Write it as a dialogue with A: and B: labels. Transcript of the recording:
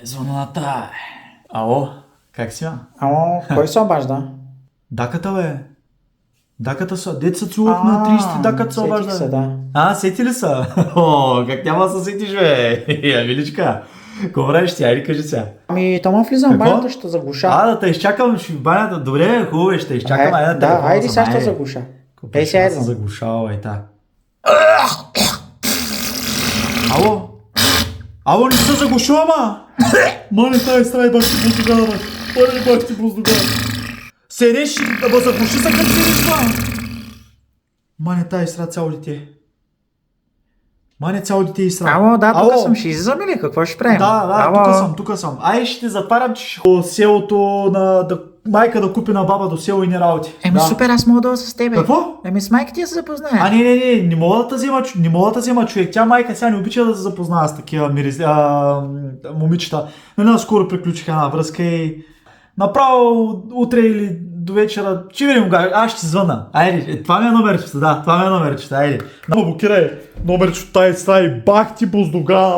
A: Звъната. Ало, как си?
B: Ало, кой се обажда?
A: Даката, бе. Даката са. Деца целувах на 30 даката се
B: сетих
A: обажда.
B: се, да.
A: Сети ли са? О, как няма да се сетиш, бе? Миличка. Какво правиш ти? Айде кажи сега.
B: Ами, тома влизам в
A: Какво?
B: банята, ще заглуша.
A: Да те изчакам в банята. Добре, хубаво, ще изчакам. Айде,
B: да, айде сега ще заглуша. Ей, сега
A: се
B: идвам.
A: заглушава, ей та. Ало? Ало, не се заглушува, ма! Мале, тази страй баш ти буздуга, бе. Мале, баш ти буздуга. Седеш, да заглуши се как седеш, ма! Мане, тази страй цяло дете. Мане, цяло дете и страй.
B: Ало, да, тук съм, ще излизам или какво ще правим?
A: Да, тук съм. Ай, ще затварям, че ще селото на майка да купи на баба до село и не работи.
B: Еми
A: Да.
B: супер, аз мога да с тебе.
A: Какво?
B: Еми с майка ти да се запозная.
A: Не мога да те взема, човек. Тя майка сега не обича да се запознава с такива момичета. Скоро приключих една връзка и направо утре или до вечера, ще видим кога, аз ще звъна. Айде, това ми е номерчето, да, това ми е номерчето, айде. Блокирай номерчето, тази бах ти буздуга.